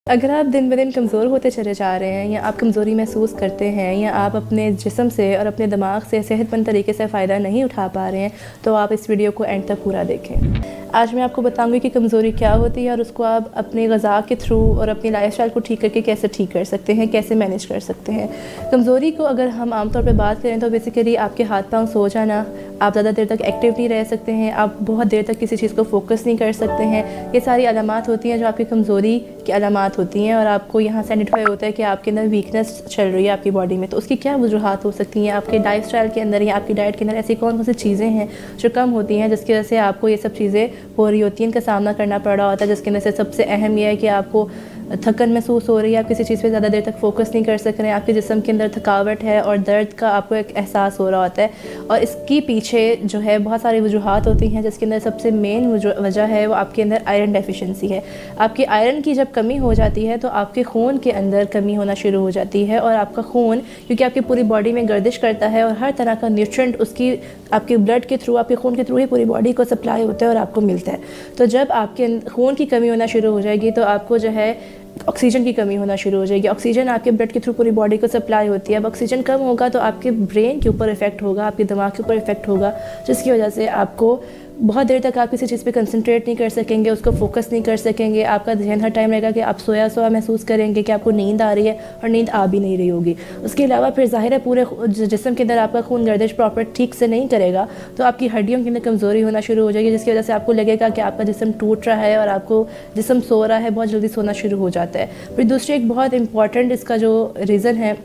अगर आप दिन ब दिन कमज़ोर होते चले जा रहे हैं या आप कमज़ोरी महसूस करते हैं या आप अपने जिस्म से और अपने दिमाग से सेहतमंद तरीके से फ़ायदा नहीं उठा पा रहे हैं तो आप इस वीडियो को एंड तक पूरा देखें। आज मैं आपको बताऊंगी कि कमज़ोरी क्या होती है और उसको आप अपनी ग़िज़ा के थ्रू और अपनी लाइफ़स्टाइल को ठीक करके कैसे ठीक कर सकते हैं, कैसे मैनेज कर सकते हैं। कमज़ोरी को अगर हम आमतौर पर बात करें तो बेसिकली आपके हाथ पाँव सो जाना, आप ज़्यादा देर तक एक्टिव नहीं रह सकते हैं, आप बहुत देर तक किसी चीज़ को फोकस नहीं कर सकते हैं। ये सारी अलामात होती हैं जो आपकी कमज़ोरी की अलामात होती हैं और आपको यहाँ से आइडेंटिफाई होता है कि आपके अंदर वीकनेस चल रही है आपकी बॉडी में। तो उसकी क्या वजूहात हो सकती हैं, आपके लाइफ़स्टाइल के अंदर या आपकी डाइट के अंदर ऐसी कौन कौन सी चीज़ें हैं जो कम होती हैं जिसकी वजह से आपको ये सब चीज़ें हो रही होती हैं, इनका सामना करना पड़ रहा होता है। जिसके अंदर से सबसे अहम यह है कि आपको थकन महसूस हो रही है, आप किसी चीज़ पे ज़्यादा देर तक फोकस नहीं कर सक रहे हैं, आपके जिस्म के अंदर थकावट है और दर्द का आपको एक एहसास हो रहा होता है। और इसकी पीछे जो है बहुत सारी वजूहात होती हैं जिसके अंदर सबसे मेन वजह है वो आपके अंदर आयरन डेफिशिएंसी है। आपकी आयरन की जब कमी हो जाती है तो आपके खून के अंदर कमी होना शुरू हो जाती है और आपका खून क्योंकि आपकी पूरी बॉडी में गर्दिश करता है और हर तरह का न्यूट्रिएंट उसकी आपके ब्लड के थ्रू, आपके खून के थ्रू ही पूरी बॉडी को सप्लाई होता है और आपको मिलता है। तो जब आपके खून की कमी होना शुरू हो जाएगी तो आपको जो है ऑक्सीजन की कमी होना शुरू हो जाएगी। ऑक्सीजन आपके ब्लड के थ्रू पूरी बॉडी को सप्लाई होती है। अब ऑक्सीजन कम होगा तो आपके ब्रेन के ऊपर इफेक्ट होगा, आपके दिमाग के ऊपर इफेक्ट होगा, जिसकी वजह से आपको बहुत देर तक आप किसी चीज़ पे कंसंट्रेट नहीं कर सकेंगे, उसको फोकस नहीं कर सकेंगे। आपका ध्यान हर टाइम रहेगा कि आप सोया सोया महसूस करेंगे कि आपको नींद आ रही है और नींद आ भी नहीं रही होगी। उसके अलावा फिर ज़ाहिर है पूरे जिस्म के अंदर आपका खून गर्दिश प्रॉपर ठीक से नहीं करेगा तो आपकी हड्डियों के अंदर कमज़ोरी होना शुरू हो जाएगी, जिसकी वजह से आपको लगेगा कि आपका जिस्म टूट रहा है और आपको जिस्म सो रहा है, बहुत जल्दी सोना शुरू हो जाता है। फिर दूसरी एक बहुत इंपॉर्टेंट इसका जो रीज़न है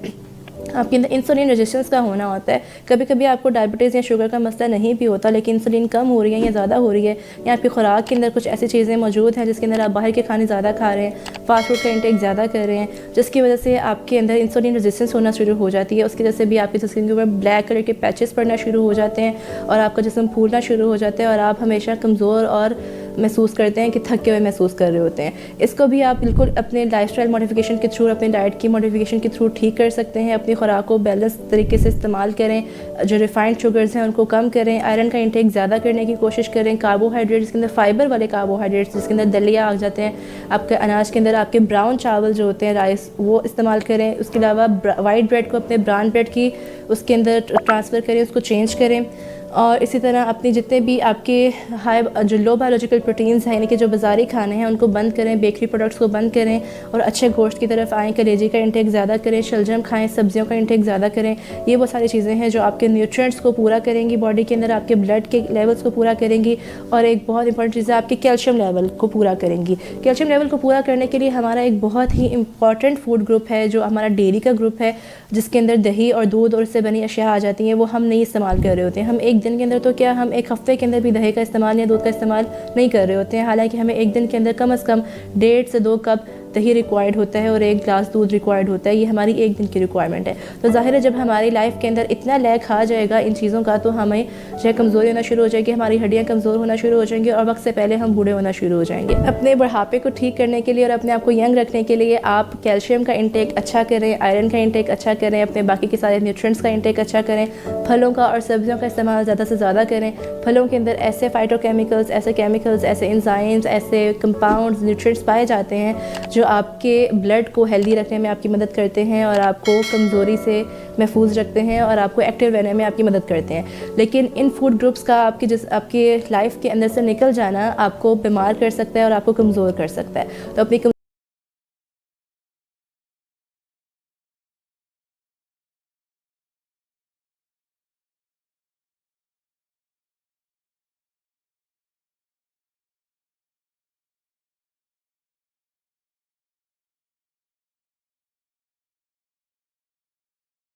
आपके अंदर इंसुलिन रेजिस्टेंस का होना होता है। कभी कभी आपको डायबिटीज़ या शुगर का मसला नहीं भी होता लेकिन इंसुलिन कम हो रही है या ज़्यादा हो रही है या आपकी खुराक के अंदर कुछ ऐसी चीज़ें मौजूद हैं जिसके अंदर आप बाहर के खाने ज़्यादा खा रहे हैं, फास्ट फूड का इंटेक ज़्यादा कर रहे हैं, जिसकी वजह से आपके अंदर इंसुलिन रेजिस्टेंस होना शुरू हो जाती है। उसकी वजह से भी आपकी स्किन के ऊपर ब्लैक कलर के पैचेस पड़ना शुरू हो जाते हैं और आपका जिस्म फूलना शुरू हो जाता है और आप हमेशा कमज़ोर और महसूस करते हैं कि थके हुए महसूस कर रहे होते हैं। इसको भी आप बिल्कुल अपने लाइफस्टाइल मॉडिफिकेशन के थ्रू, अपने डाइट की मॉडिफिकेशन के थ्रू ठीक कर सकते हैं। अपनी खुराक को बैलेंस तरीके से इस्तेमाल करें, जो रिफाइंड शुगर्स हैं उनको कम करें, आयरन का इंटेक ज़्यादा करने की कोशिश करें, कार्बोहाइड्रेट्स जिसके अंदर फाइबर वाले कार्बोहाइड्रेट्स जिसके अंदर दलिया आ जाते हैं, आपके अनाज के अंदर आपके ब्राउन चावल जो होते हैं राइस वो इस्तेमाल करें। उसके अलावा वाइट ब्रेड को अपने ब्राउन ब्रेड की उसके अंदर ट्रांसफ़र करें, उसको चेंज करें। और इसी तरह अपने जितने भी आपके हाई जो लो बायोलॉजिकल प्रोटीन्स हैं यानी कि जो बाज़ारी खाने हैं उनको बंद करें, बेकरी प्रोडक्ट्स को बंद करें और अच्छे गोश्त की तरफ आएँ। कलेजी का इंटेक ज़्यादा करें, शलजम खाएं, सब्जियों का इंटेक ज़्यादा करें। ये वो सारी चीज़ें हैं जो आपके न्यूट्रिएंट्स को पूरा करेंगी बॉडी के अंदर, आपके ब्लड के लेवल्स को पूरा करेंगी और एक बहुत इंपॉर्टेंट चीज़ है आपके कैल्शियम लेवल को पूरा करेंगी। कैल्शियम लेवल को पूरा करने के लिए हमारा एक बहुत ही इंपॉर्टेंट फूड ग्रुप है जो हमारा डेयरी का ग्रुप है, जिसके अंदर दही और दूध और इससे बनी अशिया आ जाती हैं, वो हम नहीं इस्तेमाल कर रहे होते हैं। हम एक दिन के अंदर तो क्या हम एक हफ्ते के अंदर भी दही का इस्तेमाल या दूध का इस्तेमाल नहीं कर रहे होते हैं। हालांकि हमें एक दिन के अंदर कम से कम 1.5 से 2 कप दही रिक्वायर्ड होता है और 1 गिलास दूध रिक्वायर्ड होता है। ये हमारी एक दिन की रिक्वायरमेंट है। तो ज़ाहिर है जब हमारी लाइफ के अंदर इतना लैग आ जाएगा इन चीज़ों का तो हमें जो है कमज़ोरी होना शुरू हो जाएगी, हमारी हड्डियाँ कमज़ोर होना शुरू हो जाएंगी और वक्त से पहले हम बूढ़े होना शुरू हो जाएंगे। अपने बुढ़ापे को ठीक करने के लिए और अपने आप को यंग रखने के लिए आप कैल्शियम का इंटेक अच्छा करें, आयरन का इंटेक अच्छा करें, अपने बाकी के सारे न्यूट्रिएंट्स का इंटेक अच्छा करें, फलों का और सब्जियों का इस्तेमाल ज़्यादा से ज़्यादा करें। फलों के अंदर ऐसे फाइटोकेमिकल्स, ऐसे केमिकल्स, ऐसे एंजाइम्स, ऐसे कंपाउंड्स, न्यूट्रिएंट्स पाए जाते हैं जो आपके ब्लड को हेल्दी रखने में आपकी मदद करते हैं और आपको कमज़ोरी से महफूज रखते हैं और आपको एक्टिव रहने में आपकी मदद करते हैं। लेकिन इन फूड ग्रुप्स का आपके लाइफ के अंदर से निकल जाना आपको बीमार कर सकता है और आपको कमज़ोर कर सकता है। तो अपनी